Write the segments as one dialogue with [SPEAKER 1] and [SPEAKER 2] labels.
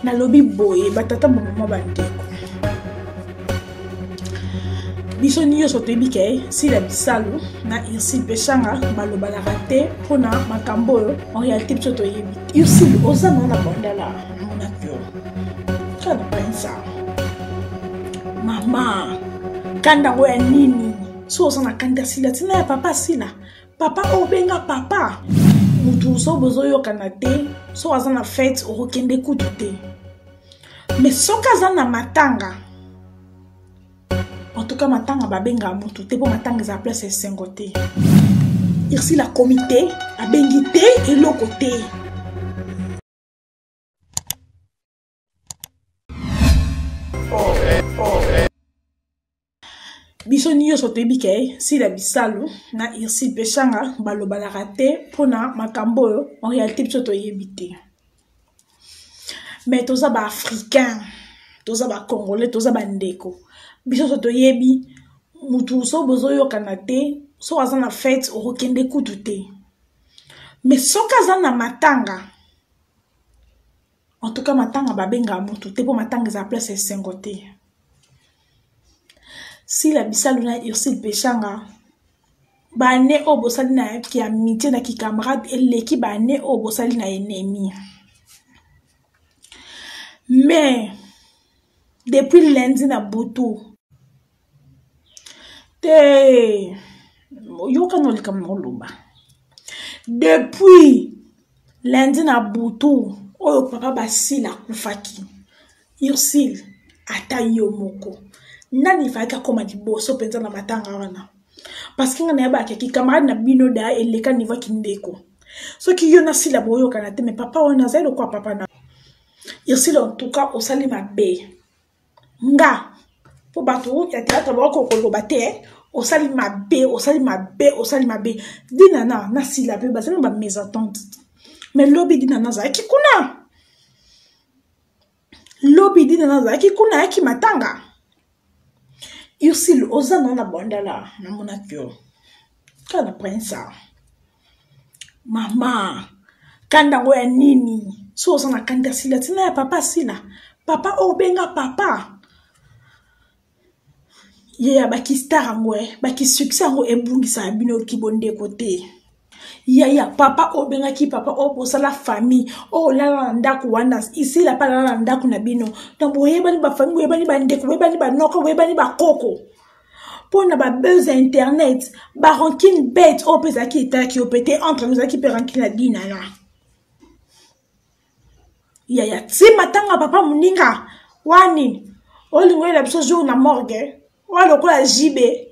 [SPEAKER 1] na lobi boye batata mama bandeko biso nyonso toyebi ke Sila Bisalu na Ursule Pechanga balobalaka te mpona makambo oyo en réalité biso toyebi Ursule oza na bondala monaki yo kana pensa mama kanda ngo ya nini so oza na kanda Sila tina ya papa Sila papa obenga papa mutu so bozoyokana te so aza na fete okokende kutu te mais soki aza na matanga en tout cas matanga babenga mutu te po matanga eza place esengo te Ursule la comité abengi te eloko te biso nyonso toyebi ke Sila Bisalu na Ursule Pechanga balobalaka te mpona makambo oyo en réalité biso toyebi te mais toza ba-africain toza ba-congolais toza bandeko biso so toyebi mutu so bozoyokana te so aza na fete okokende kutu te mais soki aza na matanga en tout cas matanga babenga mutu te po matanga eza place esengo te Sila Bisalu na Ursule Pechanga bane o bosali na ki amitié na ki camarade eleki bane o bosali na ennemi mais depuis lundi na butu te yoka no lika moloba depuis lundi na butu oyo papa basila kufaki Ursule ata yo moko nani faka koma liboso penza na matanga wana parce que ngana yaba ki camarade na bino da eleka niveau kindeko so ki yo na Sila boyo kana te mais papa wana zelo kwa papa na Ursule en tout cas osali mabe nga po bato ya théâtre bako koloba te osali mabe dinana na Sila pe basali ba mésentente mais lobi dinana za ki kuna ki matanga Ursule oza na bondala na monaki yo kana pensa mama kanda ngo ya nini so oza na kanda Sila tina ya papa Sila papa obenga papa ya baki star ngwe baki succès ngo ebungisa bino kibonde kote ya papa obenga ki papa oposala famille lala ndaku wana ici la pala lala ndaku na bino donc boyebani ba famille boyebani ba ndeko boyebani ba noko boyebani ba koko pona ba buzz internet ba rancune bête opesa ki etaki opete entre nous qui peut rancune na dina là ya ti matanga papa muninga wani olingo la biso jour na morgue wala ko la jibe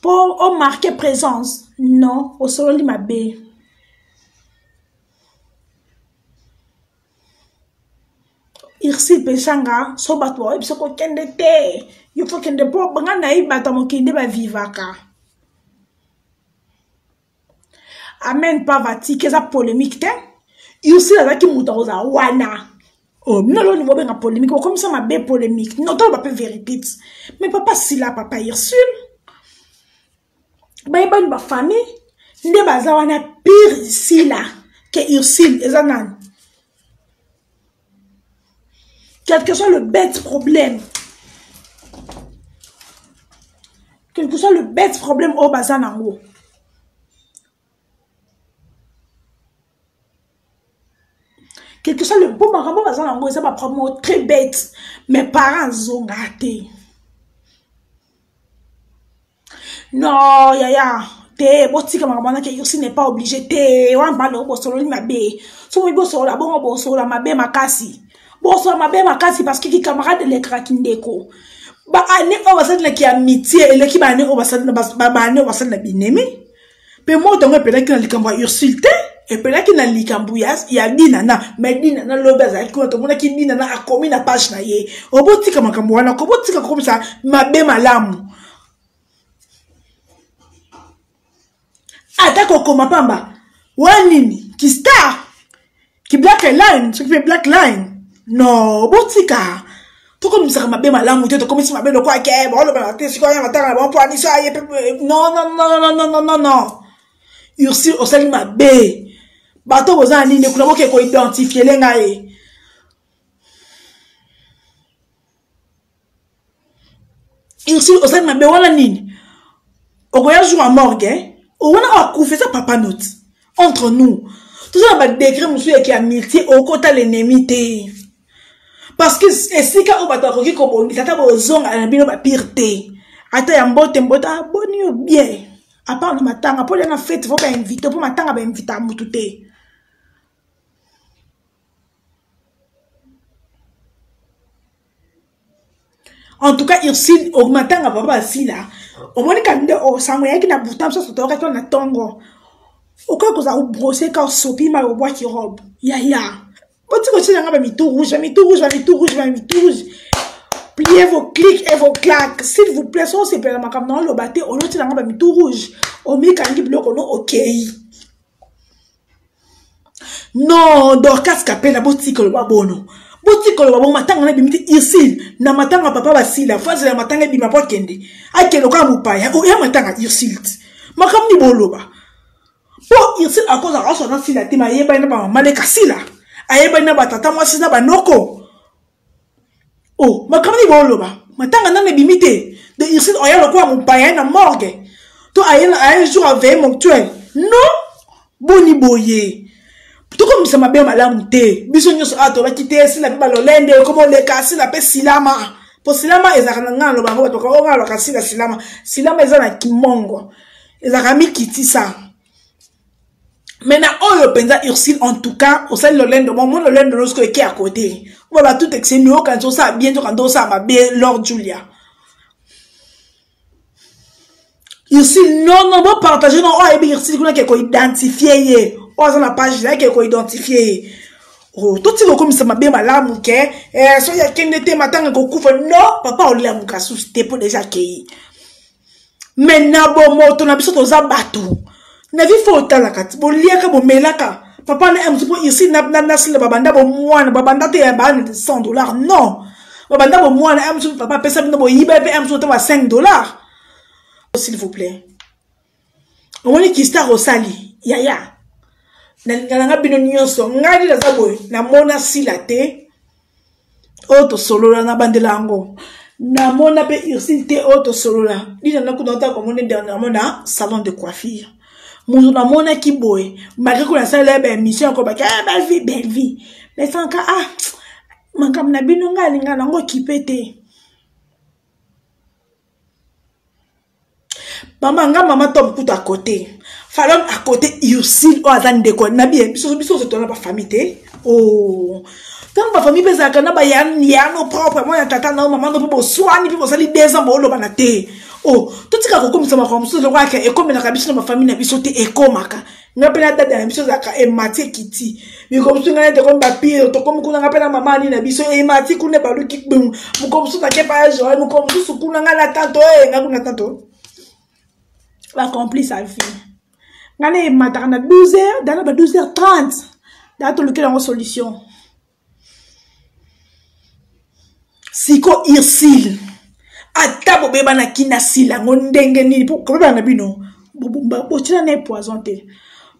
[SPEAKER 1] pour marquer présence non au solo li mabe Ursule Pechanga so bato wa biso ko kende te il faut kende po banga na ibata mokinde ba vivaka amen pas vati keza polémique te Ursule azaki mutoza wana non lo ni mobenga polémique comme ça mabe polémique non to ba pe vérité mais papa Sila papa Ursule Baïban ba famille nde baza wana pire Sila que Ursule ezanan quel que soit le bête problème au bazanango quel que soit le beau marambo bazanango ça va prendre très bête mes parents ont raté. Non, yaya, te botika makamana ke Ursule n'est pas obligé te wan ba lo bosolo ni mabe. So mo bosolo la bongo bosolo mabe makasi. Bosolo mabe makasi parce que ki camarade le krakindeko. Ba ane o basali na ki amitié ele ki ba ane o basali na ba ane o basali na binemi. Pe mo tongo pela ki na likambo Ursule te et pela ki na likambo ya dinana mais dinana lo baza ki to mona ki dinana akomi na page na ye. O botika makambo wana ko botika comme ça mabe malamu. Attaque au Komapamba. Wanini, qui star, qui black line, ce qui fait black line. Non, botika. Tout comme ça m'a bien malamu, tout comme ça m'a bien le quoi que bon le balaté, c'est quoi matin bon pour aller ça non. Ursule au sali ma bé. Bato bozani ne kuna boke ko identifier lenga e. Ursule osali mabe wana nini okoya jour à morgue wana akufa ça papa note entre nous tout ça ba décret monsieur qui a amitié au kota l'ennemi te parce que esika o bato akoki kobongisa ta bozonga na bino ba pire te ata ya mbote boni yo bien à part na matanga pour la fête faut pas inviter pour matanga ba inviter mutu te. En tout cas, Ursule, au matin, à papa, si là, au moins, quand on s'en va, qui n'a pas de temps, ça, on a tongo. Au cas où vous avez brossé, quand sopi, ma bois qui robe. Ya. Quand tu continues à mettre tout rouge, pliez vos clics et vos claques. S'il vous plaît, ça, c'est pour la macam dans le bâté, on a mis tout rouge. On met quand il bloque, on a ok. Non, Dorcas Capé, la boutique, le babono. Boutique le babo matanga na bimiti Ursule na matanga papa basila faze na matanga bima po kende akelo ka mupaya o ya matanga Ursule makam ni boloba po Ursule akoza raso na sila tima yeba na ba maleka sila ayeba na batata mwasi na banoko oh makam ni boloba matanga na bimite de Ursule oya lokwa mupaya na morgue to ayena jour avec mon tuel non boni boye. Tout comme ça m'a bien malamu te. Bisogno so ato bakite si la biba lolende comme le kasi la pe silama. Po silama ezaka ngalo bango to ko ngalo kasi la silama. Silama ezana kimongo. Ezaka mikiti ça. Maintenant oyo penza Ursule en tout cas au sein lolende mon lolende lorsque qui à côté. Voilà tout excellent quand on ça bien quand on ça m'a bien Lord Julia. Ursule non bon partager non oh et Ursule qu'on a qui ko identifier. Oh, dans la page là qui est identifié. Oh, tout ce comme ça m'a bien malamu que so ya kenete matanga ko kufa non papa on l'amu ka susté pour déjà qui. Maintenant bon moto na biso to za bato. Na vi faut tala kat bo liaka bo melaka. Papa na am pour ici na sile babanda bo mwana babanda te ba $100 non. Babanda bo mwana am sur papa pesa bo yiba be am sur ta $5. S'il vous plaît. On est qui sta Rosali. Ya. Na bino nyonso ngadi la zaboy na mona sila te auto solola na bandela ngo na mona pe Ursule te auto solola dina na kunota ko mona dernièrement na salon de coiffure muzo na mona ki boy malgré ko na sala ba émission ko ba belle vie mais sans ka mangam na bino ngali ngana ngo kipete maman top tout à côté. Fallait à côté Ursule ou azan de quoi na bien biso se tourne pas famille té oh tant ma famille pesa kana ba yano propre moi ya tata na maman no po soani po sali 2 ans bo lo bana té oh tout tika ko comme ça ma comme le roi et comme na kabisa na famille na biso té e komaka na pela dada na biso zaka e mati kiti mi comme ça ngana de comme papier to comme kuna ngapela mama ni na biso e mati kuna ba lu kikbum mu comme ça ke pa jo mu comme ça kuna ngana tanto ngakuna tanto va accomplir sa vie. Ngale matana 12h, dans la 12h30. Dato lequel en solution. Siko Ursule. Ata bo beba na kina sila ngondenge ni po ko beba na bino. Bo tina ne poison te.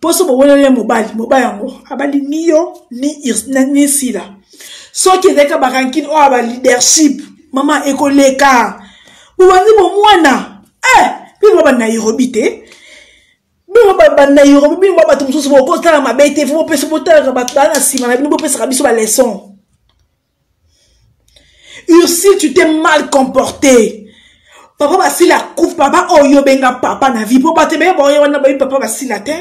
[SPEAKER 1] Poso bo wona le mobile yango. Abali niyo ni sila. So ki deka barankin o aba leadership. Mama ekoleka. Bo wanzi bo mwana. Bino ba na irobite. Bino ba na irobi bino ba tumso so ko tala mabete fo pesa botala ba tala sima na bino bo pesa biso ba leçon. Ursule, tu t'es mal comporté. Papa va si la coupe papa oyo benga papa na vie papa te be boye wana ba papa va si la te.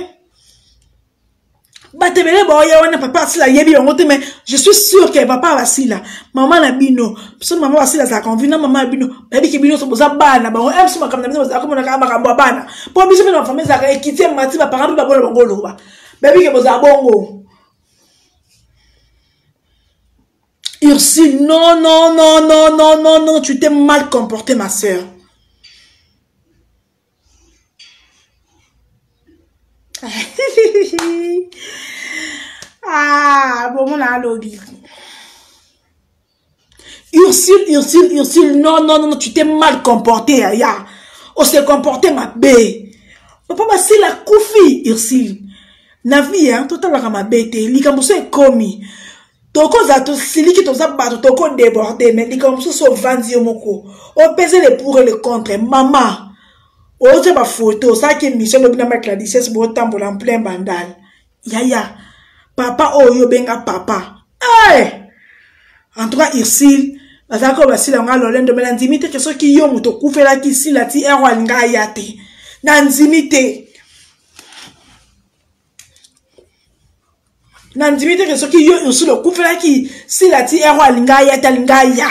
[SPEAKER 1] Ba te be boye wana papa si la yebi on te mais je suis sûr que papa va si la maman na bino parce que maman va si la za convina maman bino baby ke bino so boza bana ba on aime so makam na bino za comme na ka makambo bana po biso bino famille za ka ekiti mati ba parents ba bona ngolo ba baby ke boza bongo. Ursule, non, tu t'es mal comportée, ma soeur. Bon, on a lobby. Ursule, non, tu t'es mal comportée, Aya. On s'est comporté, ma bé. Papa, c'est la koufi, Ursule. Na vie, hein, tout à l'heure, ma bête, l'icambousse est commis. Toko za to siliki to za bato toko débordé mais dit comme ça so vandi moko. On pèse les pour et les contre. Maman. O te ba photo ça qui mission de bina mettre la 16 bo tambola en plein bandal. Yaya. Papa oh yo benga papa. Hey! En tout cas ici bazako basila nga lolendo mais l'intimité que ceux qui yo muto kufela ki sila ti erwa nga yate. Na intimité. N'intimité que ce qui yo sur le coup fait qui si la ti erwa linga ya talinga ya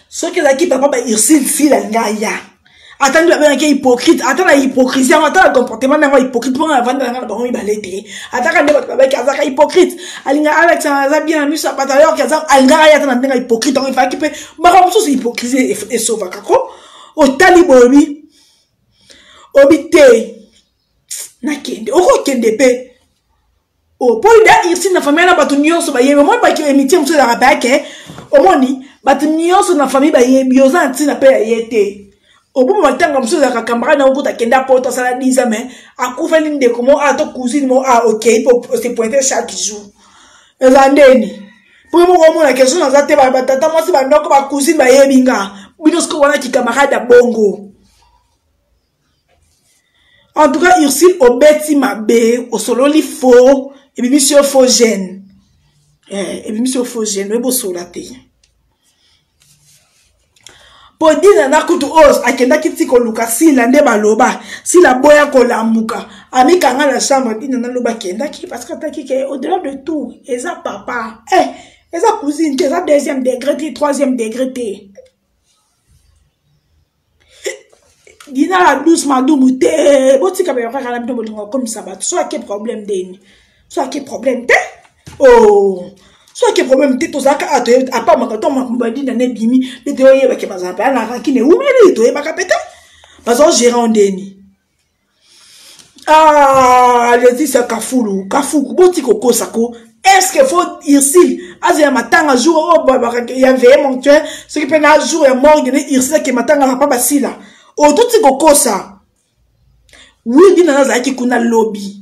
[SPEAKER 1] ce que la qui papa ba irsil si la linga ya attends la ben qui hypocrite attends la hypocrisie attends le comportement même hypocrite pour avant de la ba on balete attends quand ba ba kaza hypocrite alinga Alex ça bien amu ça patalors kaza alinga ya tana ndenga hypocrite on va qui peut ba comme ça hypocrisie et sauva kako o talibobi obité na kende oko kende pe o pour da ici na famille na batu nyonso ba yebe moi ba ki emitier mso la rabake omoni batu nyonso na famille ba yebi oza ntina pe yete obo matanga mso la camarade na okuta kenda poto sala 10 ans mais akufa linde comment a to cousine mo a OK pour se pointer chaque jour ezandeni pour mo ko mona question na zate ba tata mo se ba ndoko ba cousine ba yebi nga bino sko wana ki camarade bongo. En tout cas, Ursule obeti mabe, au solo li faux, et puis monsieur faux gène. Et puis monsieur faux gène, mais bon solate. Pour dire nana kutu os, akenda kiti ko luka si la nde baloba, si la boya ko la muka, ami kanga la chambre dit nana loba kenda ki parce que taki ke au-delà de tout, eza papa, eza cousine, eza deuxième degré, troisième degré. Dina la douce madou te boti ka be ka la mto bolingo comme ça ba soit quel problème deni soit quel problème te oh soit quel problème te to zaka ato a pas makato mabadi na ne bimi de te oye ba ke bazapa na ka kine umeli to e ba kapeta bazo gérer en deni ah les dit ça kafulu boti koko sako est-ce que faut ici azia matanga jour oh ba il y avait mon tueur ce qui peut na jour et mort il ici que matanga na pas basila. O tout ce qu'on ça. Oui, dina na zaki kuna lobby.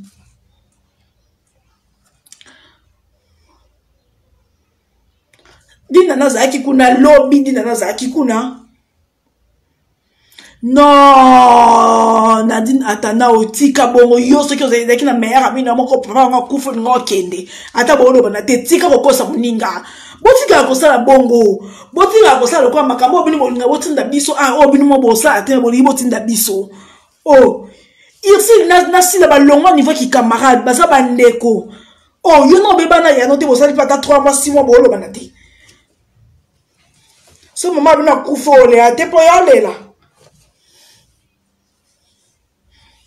[SPEAKER 1] Dina na zaki kuna lobby, dina na zaki kuna. Non, Nadine atana otika bongo yo ce que vous avez dit na meilleur ami na moko papa nga kufu ngo kende. Ata bono bana te tika kokosa muninga. Botika kosala bongo. Botika kosala kwa makambo obini molinga botinda biso obini mo bosa ate bolinga botinda biso. Oh, ici na sila ba longo niveau ki camarade baza bandeko. Oh, yo no beba na ya no te bosali pata 3 mois 6 mois bolo bana te. So mama bina kufu ole ate po ya lela.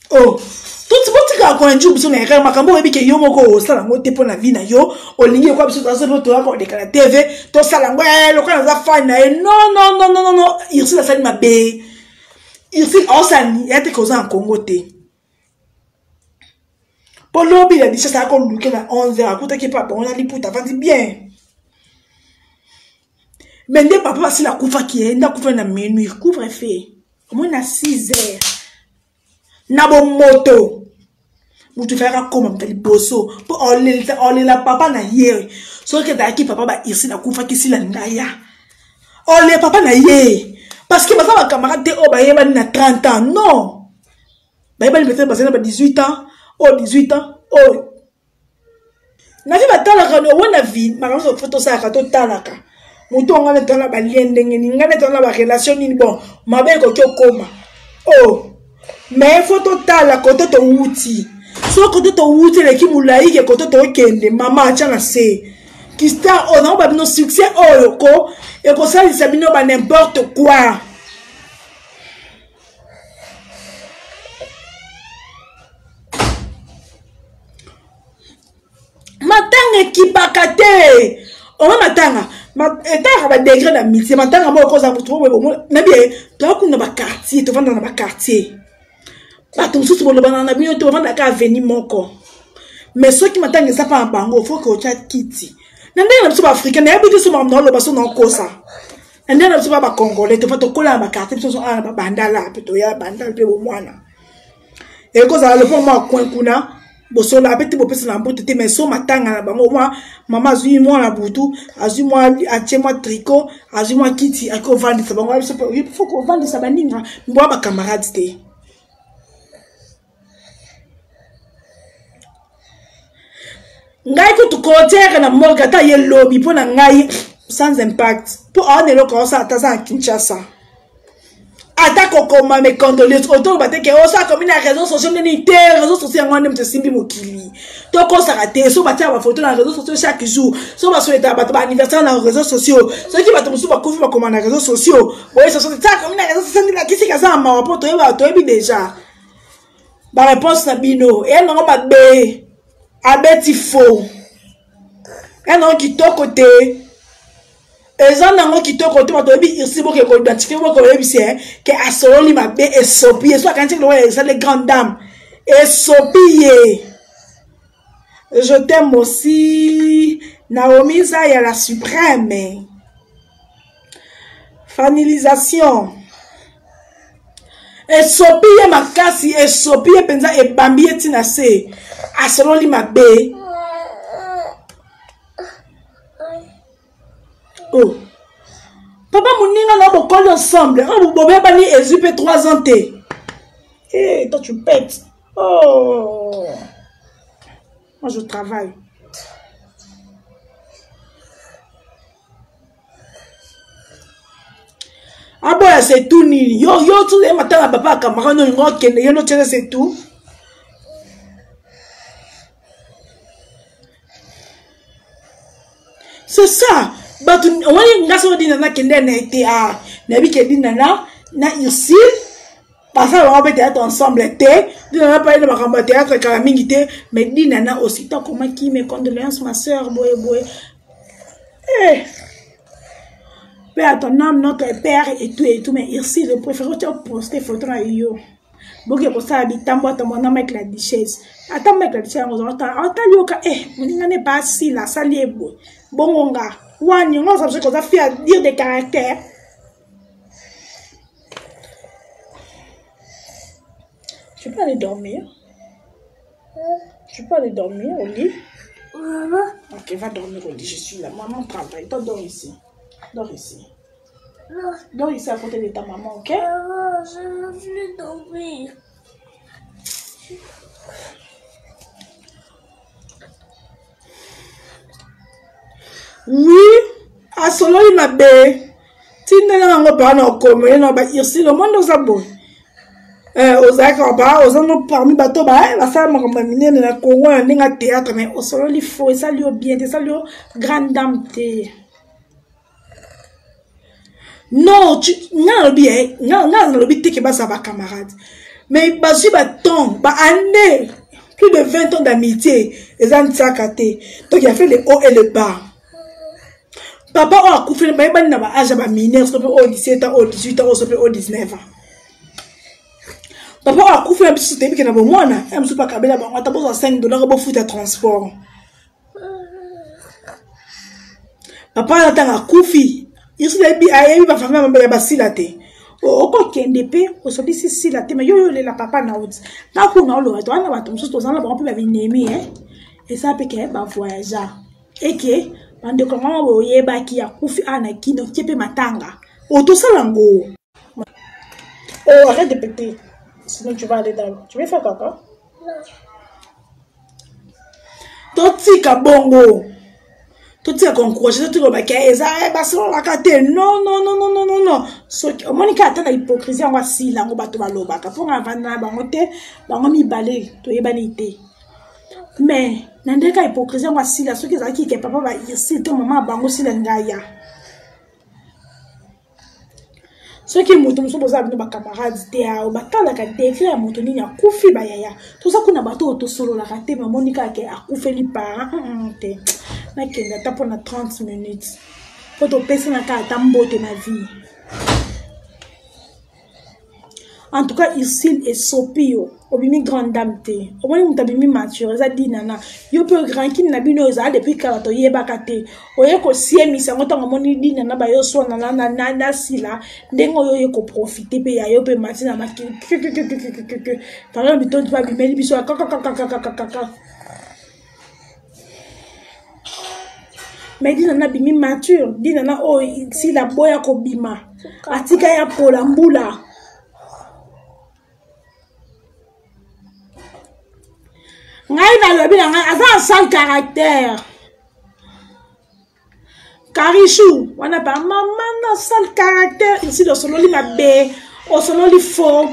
[SPEAKER 1] Oh, tout botika ko enju biso na eka makambo webi ke yo moko osala ngote po na vie na yo olingi kwa biso taso to ko de kala TV to sala ngwe lo kana za fan na non ici la sali mabe ici osani yate ko za Congo te po lobi la disa sa ko luke na 11h akuta ke papa on a liputa vandi bien mende papa si la kufa ki enda kufa na minuit couvre fait au moins na 6h na bon moto mutu fera comme mtali boso pour on la papa na hier so que daki papa ba ici na kufa ki sila ngaya on le papa na hier parce que ma camarade te o ba yeba na 30 ans non ba yeba le faire ba 18 ans oh 18 ans oh na vi batala ka no wona vie ma ka photo sa ka to talaka mutu ngana tona ba liende ngeni ngana tona ba relation ni bon mabe ko koma oh mais photo tala koto to wuti so koto to wuti le ki mulai ke koto to kende mama achana se qui sta on a pas no succès oh ko et ko ça ça bino ba n'importe quoi matanga ki bakate on matanga etaka ba degré d'amitié matanga mo ko za mutu mo na bien to ku na ba quartier to vanda na ba quartier. Bato mususu bolobana na bino to vanda ka venir moko. Mais ceux qui m'attendent ça pas en bango, faut que tu kiti. Nande na biso ba africain na yebiti so mamna lo baso na kosa. Nande na biso ba congolais to fa to kola ba carte biso so ba bandala pe to ya bandala pe bo mwana. Et quand ça le point moi coin kuna, boso la petit bo pesa na mbote te mais so matanga na bango moi maman azui moi na butu, azui moi atie moi tricot, azui moi kiti ako vendre ça bango il faut qu'on vende ça baninga, mboa ba camarades te. Ngai ko tu côté na morga ta ye lobby pour na ngai sans impact. Pour on est là comme ça à Kinshasa. Attaque comment mes condoléances autour de que on soit comme une réseau social les réseaux sociaux on aime te simbi mokili donc on s'arrête so batia ba photo dans les réseaux sociaux chaque jour so ba souhaiter ba anniversaire dans les réseaux sociaux ceux qui va te musu ba kofi ba comment dans les réseaux sociaux ouais ça c'est ça comme une réseau social la qui c'est ça ma rapport to ebi déjà ba réponse na bino et non ba be abeti faux et non qui to côté. Et ça n'a qui te côté ma tobi ici pour que identifier moi comme c'est que a solo ma bé et sopi soit quand tu vois ça les grandes dames et sopi je t'aime aussi Naomi ça y a la suprême finalisation et sopi ma kasi et sopi penza et bambi etina se a solo ma bé. Oh. Papa Mouninga n'a pas collé ensemble. On vous bobé bani exupé 3 ans. Eh, toi tu pètes. Oh. Moi je travaille. Ah bon, c'est tout ni. Yo tout les matins à papa camarade non ngok kende yo no tchele c'est tout. C'est ça. But on est grâce au dîner qui n'a été à Nabi qui dit nana na ici parce que on va être ensemble été dîner pas de ma théâtre calamité mais dit nana aussi tant comment qui mes condoléances ma soeur boy eh paix à ton âme notre père et tout mais ici je préfère te poster photo à yo boke pour ça habitant moi ton nom avec la duchesse attends avec la duchesse on entend yoka on n'est pas si la salle est bongonga. Ouani, on a ça fait à dire des caractères. Tu peux aller dormir. Tu peux aller dormir au lit. Ok, va dormir au lit. Je suis là. Maman travaille. Toi, dors ici. Dors ici. Dors ici à côté de ta maman, ok?
[SPEAKER 2] Je ne veux plus dormir.
[SPEAKER 1] Oui, à solo il m'a bé. Tine na ngo ba na komé na ba ici le monde aux abo. Aux akaba, aux ano parmi bateau ba, la femme comme mine na Congo na théâtre mais au solo il faut ça lui bien, ça lui grande dame té. Non, tu n'a bien, n'a le but que ba ça va camarade. Mais ba si ba ton, ba année, plus de 20 ans d'amitié, les antiakaté. Donc il a fait les hauts et les bas. Papa a coupé le bain dans ma âge à mineur, ça peut au 17 ans, au 18 ans, ça peut au 19 ans. Papa a coupé un petit système qui n'a pas moi, je ne suis pas câblé là-bas, on a besoin de $5 pour foutre à transport. Papa a un coupé, il se dit, il va faire un peu de basilate. Au coquin d'épée, au sorti si la thème, yo la papa n'a pas. N'a pas eu le temps, on a tout ça, on a pas pu la venir, et ça peut qu'elle va voyager. Et que, bande comment vous voyez qui a couffé à qui donc qui peut matanga. Oh, tout ça lango. Oh, arrête de péter. Sinon, tu vas aller dans. Tu veux faire caca?
[SPEAKER 2] Non.
[SPEAKER 1] Toti kabongo. Toti akonkoche, toti ko bakeza, basolo la kate. Non, non, non, non, non, non, non. So, Monica attend la hypocrisie en voici lango bato baloba. Pour un vana bangote, bango mi balé, to yebanité. Mais, nandeka hypocrisie en voici là, ceux qui ont dit que papa va ici, ton maman bango si l'engaya. Ceux qui sont posés avec nos camarades, ils battent la décret à Montoni à Koufi Bayaya. Tout ça qu'on a battu au solo la raté, mais Monica qui a Koufi les parents. Mais qui a tapé pendant 30 minutes. Pour te passer dans ta tambo de ma vie. En tout cas, ici, et sopio. Obimi grande dame te. Au moins, mutabimi mature. Ça dit nana. Yo peu grand qui n'a bino za depuis kalato yeba kate. Oye ko siemi sa ngota ngomoni di nana ba yo so nana nana sila. Ndengo yo ko profiter pe ya yo pe matina maki. Par exemple, biton tu vas bimeli biso kaka. Mais di nana bimi mature. Di nana oh si la boya ko bima. Atika ya pola mbula. Ngai na lobi na ngai aza sans caractère. Karichou, wana ba maman na sans caractère ici dans son lit mabe, au son lit faux.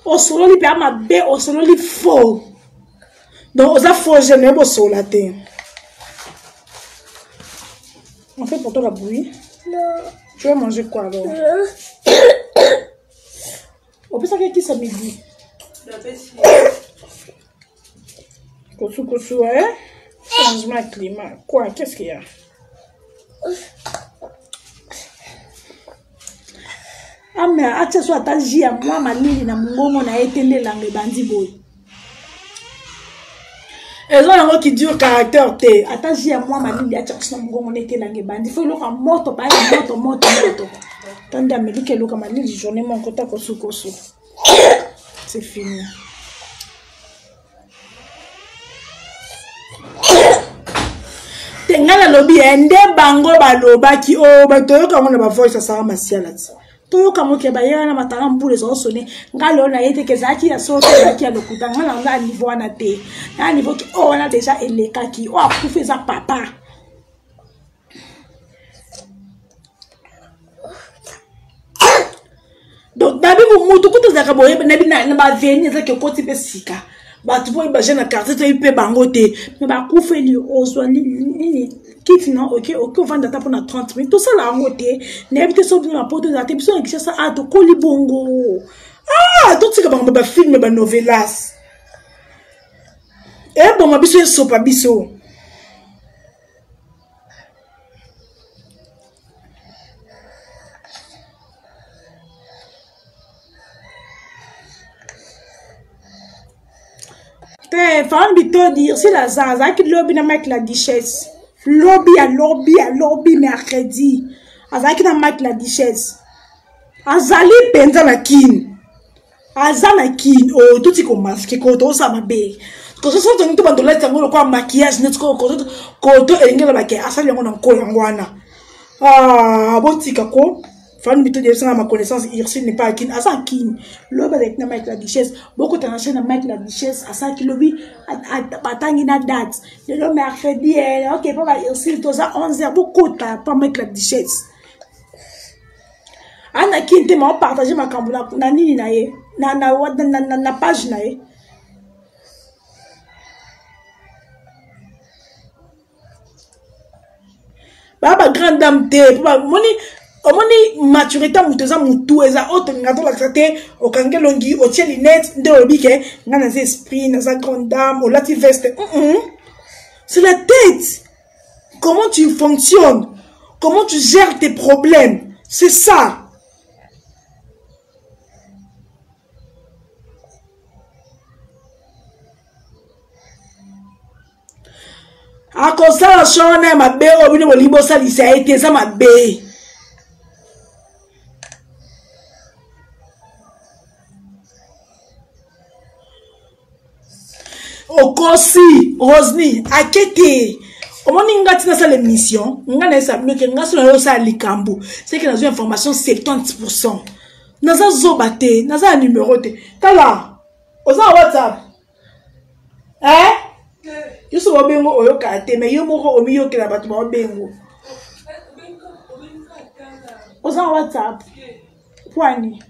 [SPEAKER 1] Au son lit pa mabe, au son lit faux. Donc osa faux je ne bo solaté. On fait pour toi la bouillie?
[SPEAKER 2] Non.
[SPEAKER 1] Tu vas manger quoi alors? On peut savoir qui ça midi? Kosu, hein? Changement climat. Quoi? Qu'est-ce qu'il y a? Ah, mais à ce soit ta vie à moi, ma ligne, na mon a été né dans les bandits boy. Elles ont un qui dure caractère. Attends, j'ai à moi, ma ligne, à ce moment on était dans les bandits. Il faut le faire moto, pas moto. Tandis à me dire que le camarade, journée, mon côté, kosu. C'est fini. Tengala lobi ende bango baloba ki o ba toyoka mona ba voice sa masiala tsi. Toyoka mo ke ba yana matala mbule zo sone ngalo na yete ke zaki ya sote zaki ya lokuta ngala nga niveau na te. Na niveau ki o na déjà eleka ki o akufe za papa. Donc dabi vous mutu kuto za kaboye na bi na ba veni za ke koti pe sika. Ba tu vois imaginer na carte to ipe bangote mais ba kufe li ozwa ni kit non OK on va data pour 30 minutes tout ça là ngote na ebite so na poto za te biso ngisa sa ato koli bongo tout ce que ba film ba novelas bon ma biso so pa biso. Fan bito dire si la zaza qui lobby na avec la duchesse lobby mercredi azaki na avec la duchesse azali penza na kin azana kin o tout ko masque ko to sa mabe ko so so to bandola tango ko maquillage net ko to engela ba ke asali yango na ko yangwana botika ko fan bito dire ça ma connaissance Ursule n'est pas kin asa kin lobby avec na avec la duchesse beaucoup de na avec la duchesse asa ki lobby batangi na date le mercredi OK papa Ursule to za 11h beaucoup ta pas avec la duchesse ana kin te ma partager ma kambula na nini na ye na page na ye baba grande dame te papa omoni maturité muteza mutu eza autre ngato la traité o kangelongi o tie lunettes nde obike ngana za esprit na za grande dame o lati veste c'est la tête. Comment tu fonctionnes, comment tu gères tes problèmes, c'est ça. Akosa shona mabe obine bolibo salisa ete za mabe. Okosi Rosny akete omoni ngati na sa l'émission ngana sa bloquer ngaso na yo sa likambo c'est que nazo information 70% naza zobate naza numéro te tala oza WhatsApp yusu bobengo oyo kate mais yo moko omiyo ke na batu ba bengo oza WhatsApp kwani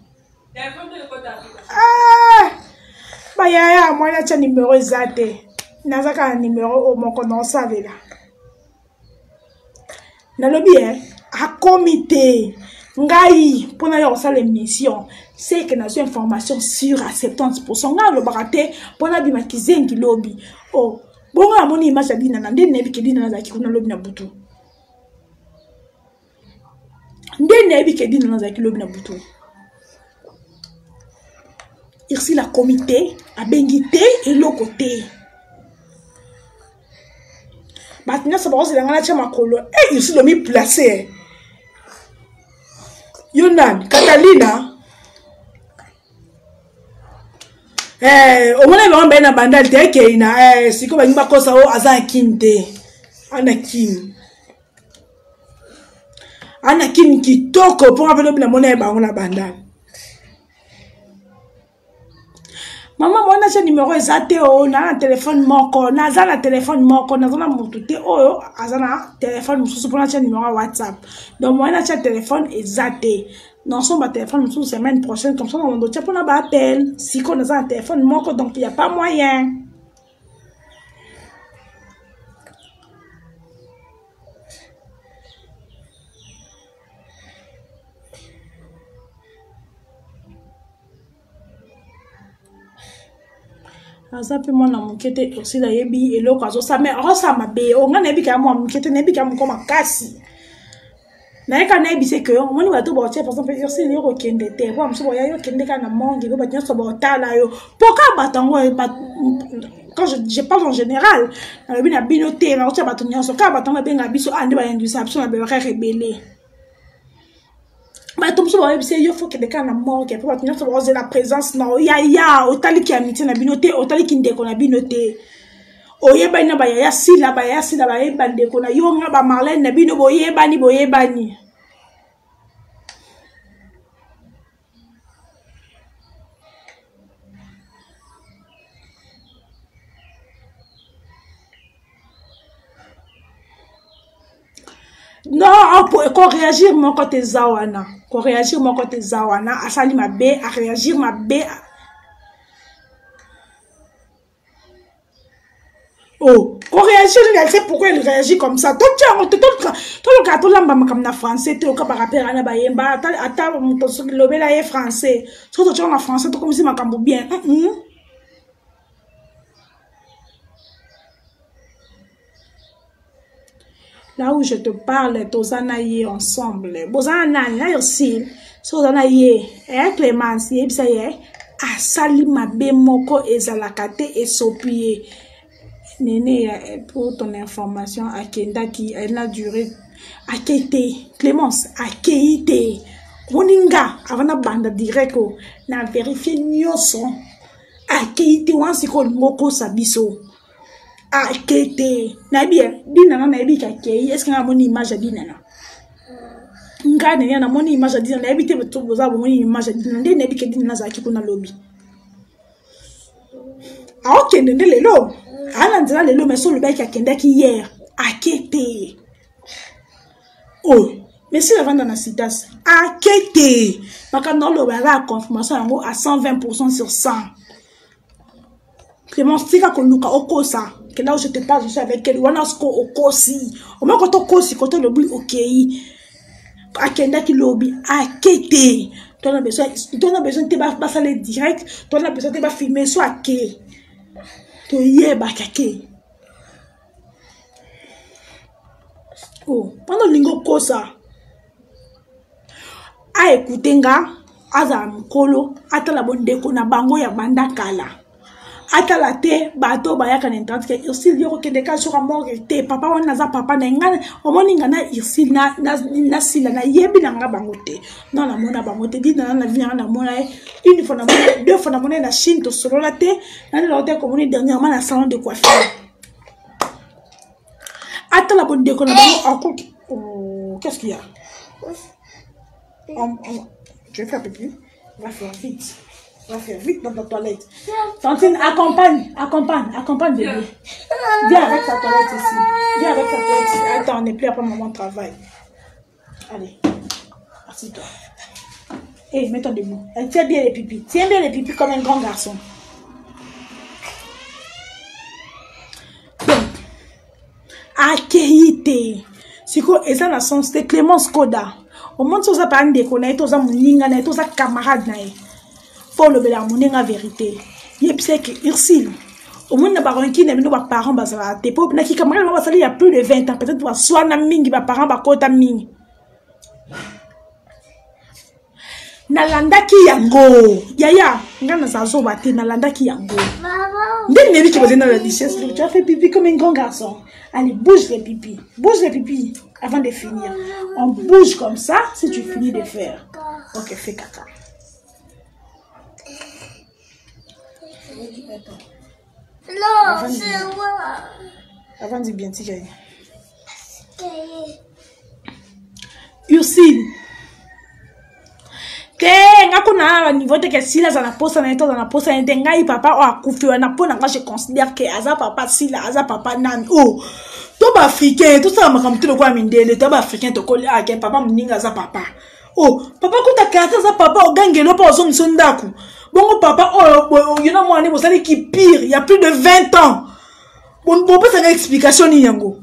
[SPEAKER 1] ba ya moi na cha numéro zate nazaka numéro au moko non savela na lobi a comité ngai pona yo sa l'émission c'est que nazo information sur à 70% nga lo baraté pona bi makizengi lobi oh bongo amoni image ya bina na ndene nebi ke bina na zaki kuna lobi na butu Nde nayebi ke dina nazaki lobi na butu. Ici la comité a bengité et le côté. Maintenant ça va se la ngana chama kolo. Eh ici le mi placé. Yonan Catalina. Au moins on va na bandal te ke ina siko ba ngba kosa o azan kinde. Anakin kitoko pour avoir le monnaie ba on la bandal. Maman, moi, j'ai numéro exact, on a un téléphone moko, on a un téléphone moko, on a un moutouté, oh, on a un téléphone, on a un numéro WhatsApp. Donc, moi, j'ai un téléphon exact. Non, son téléphone, la semaine prochaine, comme ça, on doit faire un appel. Si on a un téléphone moko, donc il n'y a pas moyen. Azapi mwana mukete aussi la yebi eloko azosa mais rosa mabe o ngana yebi ka mwa mukete nebi ka mukoma kasi na yeka na yebi c'est que moni bato ba par exemple si ni ko kende te kwa mso ya yo kende kana mongi ko batnya so ba tala yo poka batango quand je parle en général na yebi na binote na ocha bato nyoso ka batango benga biso ande ba induisa biso na be rebelle. Mais tout ça, il faut que des cas na mort, que pour la présence non, ya, au tali qui a mis na binoté, au tali qui ndeko na binoté. Oyeba na ba ya si la ba yeba ndeko na yo nga ba Marlène na bino boyeba ni. Non, pour réagir mon côté zawana. Pour réagir mon côté zawana, à sali ma bé, à réagir ma bé. Oh, pour réagir, elle sait pourquoi elle réagit comme ça. Tout le gâteau là, comme na français, tu au cas par rapport à la bayemba, attends, le bel est français. Surtout tu en français, tout comme si ma cambo bien. Là où je te parle, tozanaye ensemble. Bozana na aussi, sozanaye, Clémence, yebsaye, asali mabe moko ezalakate et sopie. Néné, pour ton information, Akenda qui elle a duré, Akete, Clémence, Akeite, Moninga, avant la bande directo, na vérifié nyoso, Akeite, wansiko moko sabiso. Akete na bien dinana na ebi kakei est-ce que na moni image dinana ngane yana moni image dinana na ebi te beto boza moni image dinana ndé na ebi ke dinana za kiko na lobby ok ndé lelo ala ndela lelo mais so le bec akenda ki hier akete oh mais si la vendre na citas akete parce que non le la confirmation yango à 120% sur 100. Clémence tika koluka okosa que là où je te parle je suis avec elle wanasko okosi au moins quand okosi quand le bruit okei akenda ki lobby akete toi on a besoin te ba saler direct toi on a besoin te ba filmer soit ake to yeba kake oh pendant lingo kosa a écouter nga aza mkolo atala bondeko na bango ya banda kala atala te bato bayaka na internet ke Ursil yoko ke deka sur mort te papa wana za papa na ngana omoni ngana Ursil na sila na yebi na nga bango te non la mona bango te dit na venir na mona une fois na mona deux fois na mona na Chine to solo la te na la hotel comme dernièrement na salon de coiffure atala bonne déco na bango encore qu'est-ce qu'il y a je vais faire pipi va faire vite. Va faire vite dans ta toilette. Tantine, accompagne bébé. Viens avec ta toilette ici. Viens avec ta toilette ici. Attends, on n'est plus après maman de travail. Allez, assis-toi. Hé, mets-toi debout. Tiens bien les pipis. Tiens bien les pipis comme un grand garçon. Donc, Akeite. C'est quoi? Et ça, la sens, c'était Clémence Koda. Au moins, tu as pas un déconné, tu as mon linga, tu as camarade. Pour le bel amour, vérité. Il y a que Ursil. Au moins, qui n'a pas parents, tes pauvres, qui camarades, il y a plus de 20 ans, peut-être, soit na mingi, parents, kota mingi. nalandaki yango yaya ngana zazo bate nalandaki yango ndé nebi qui posait dans la duchesse tu as fait pipi comme un grand garçon allez bouge les pipis avant de finir on bouge comme ça si tu finis de faire ok fais caca
[SPEAKER 2] non c'est moi
[SPEAKER 1] avant de bien tirer Ursine te ngakuna niveau te que sila za na posa na eto na posa ente ngai papa o akufiwa na pona nga je considère que aza papa sila aza papa nan oh to ba africain tout ça makamtu le kwa mindele to ba africain to koli ake papa mninga aza papa oh papa kuta kata za papa o gangelo pa ozo msondaku bongo papa oh you know moi ne bosali qui pire il y a plus de 20 ans bon peut ça explication ni yango.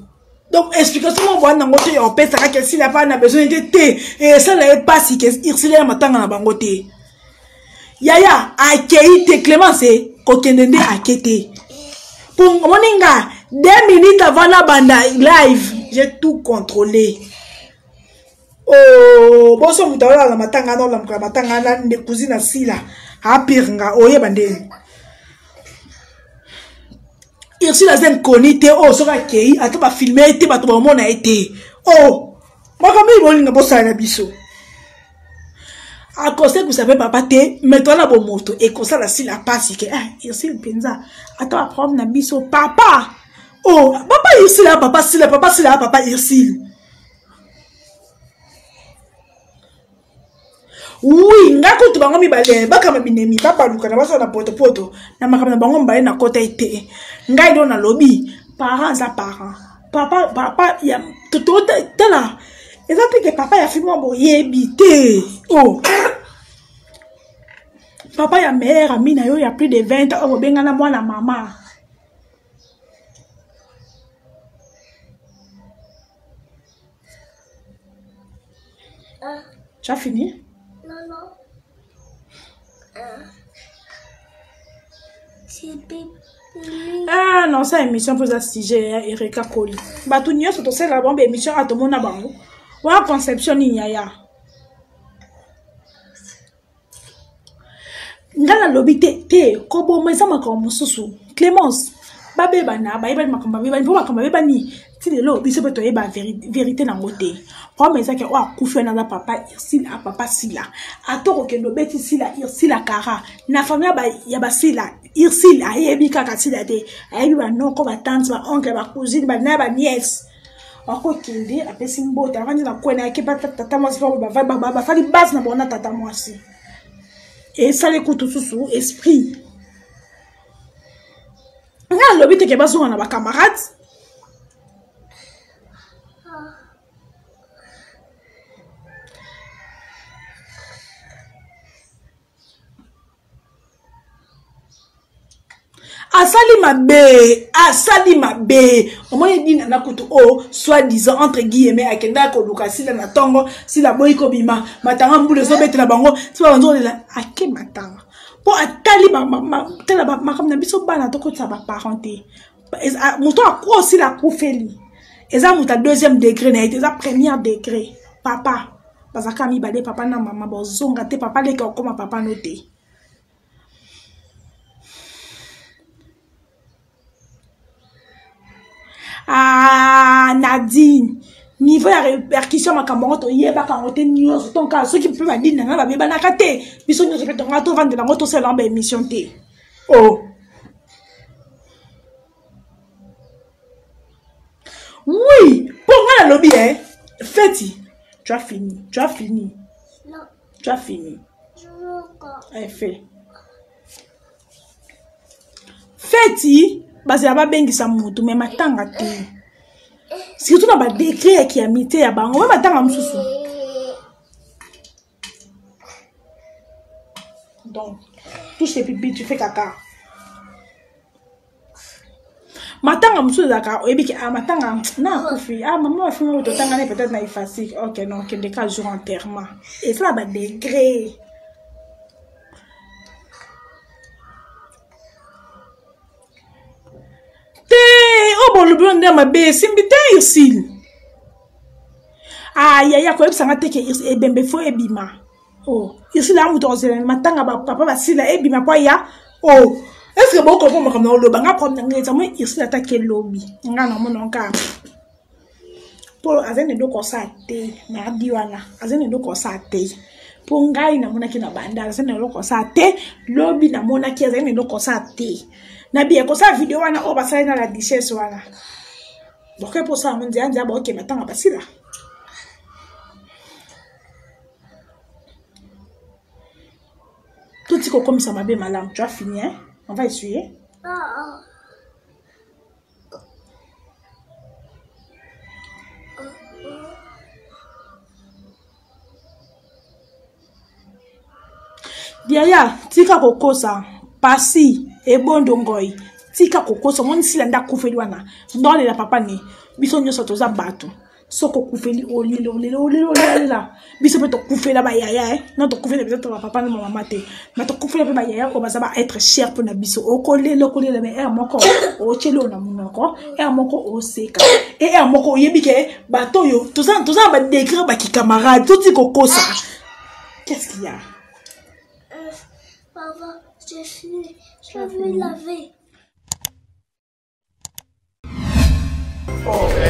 [SPEAKER 1] Donc, explication, on voit dans le côté, on peut savoir que s'il n'a pas besoin de thé, et ça n'est pas si qu'il s'il a matin dans la bangote. Yaya, accueilli Clément, c'est Kokendende accueilli. Pour moninga, 2 minutes avant la bande live, j'ai tout contrôlé. Oh, bon, ça, vous avez la matanga, non, la matanga, la cousine à Sila, à Piringa, oye bande. Ici la zone connue oh sera accueilli attends pas filmer été pas tout le monde a été oh moi comme il voulait pas ça na biso à cause que vous savez papa te mettons la bonne moto et comme ça la si la passe que ici le penza attends prendre na biso papa oh papa ici là papa si là papa ici oui ngako to bango mibale baka mabinemi papa luka na baso na poto na makama bango mbale na kota ite ngai do na lobby parents à parents papa ya toto tela ezati que papa ya fimo boye bité oh papa ya mère ami na yo ya plus de 20 ans obenga na mwana mama tu as fini? Ah non, ça émission pour assister Erika Koli. Bah tout n'y surtout c'est la bombe émission à tout le monde à bango. Wa conception ni yaya. Ngala lobby te kobo meza makambo susu. Clémence babe bana ba yeba makambo ba bo makambo ba ni ti le lo biso beto yeba vérité na ngote. Kwa meza ke wa kufi na papa Irsile a papa Sila. Atoko ke no beti Sila Irsile kara na famille ba ya ba Sila Irsile a yebi kaka Sila te. A yebi ba non ko ba tante ba oncle ba cousine ba na ba nièce. Ako kindi apesi mbote avandi na kwena ke ba tata mwasi ba fali base na bona tata mwasi. Et ça les couteaux sous esprit. Nga lobi te ke ba zo na ba camarades. Asali mabe au moins dit na kutu o soit disant entre guillemets akenda ko lukasi na tongo si la boy ko bima matanga mbule zo bete na bango ti ba nzo la ake matanga po atali tela ba comme na biso bana to ko tsa ba parenté muto akwo si la kufeli eza muta deuxième degré na eza premier degré papa bazaka mi bale papa na mama bozonga te papa leka okoma papa noté. Ah Nadine niveau ya répercussion makambo to yeba ka ngote news ton ka ceux qui peut ba dina na ba beba na kate biso nyo je to ngato vendre la ngoto c'est l'amba émission te oh oui pour moi la lobby hein Feti tu as fini
[SPEAKER 2] non
[SPEAKER 1] tu as fini
[SPEAKER 2] je veux encore
[SPEAKER 1] fait Feti basi ya ba bengisa mutu me matanga te surtout na ba décret qui a mité ya bango ba matanga mususu donc touche tes pipi tu fais caca matanga mususu zaka oyebi ki matanga na kufi maman va finir to tanga peut-être na effacer OK non que des cas jour enterrement et ça ba décret. Oh bon le blond de ma bé simbité ici ah ya ko ebsanga te ke e bembe fo ebima oh ici là muto ozela matanga ba papa basila ebi mapoya oh est-ce que beaucoup comprendre comme le banga prendre ngeza moi ici là ta quel lobby nga na mon nka pour azene do ko sa te na diwana azene do ko sa te pour ngai na mona ki na banda azene do ko sa te lobby na mona ki azene do ko sa te na bien ko sa vidéo wana o basala na la duchesse wana donc pour ça on dit anja ba OK matanga basila. Tout est comme ça, ma belle madame. Tu as fini, hein? On va essuyer. Biaya, tika kokosa, pasi, et bon dongoy. Tika kokosa, mon si landa koufeli wana. Dans les papa ni, bison yo sotoza bato. Soko koufeli oli la. Biso peut te koufeli la ba yaya, non te koufeli peut-être papa ni maman te. Mais te koufeli ba yaya ko ça va être cher pour na biso. O kolé la mais moko o chelo na munoko, moko o seka. Et moko yebi ke bato yo, tout ça ba décrire ba ki camarade, tout ti kokosa. Qu'est-ce qu'il y a?
[SPEAKER 2] Papa, j'ai fini. Je vais laver.
[SPEAKER 1] Oh.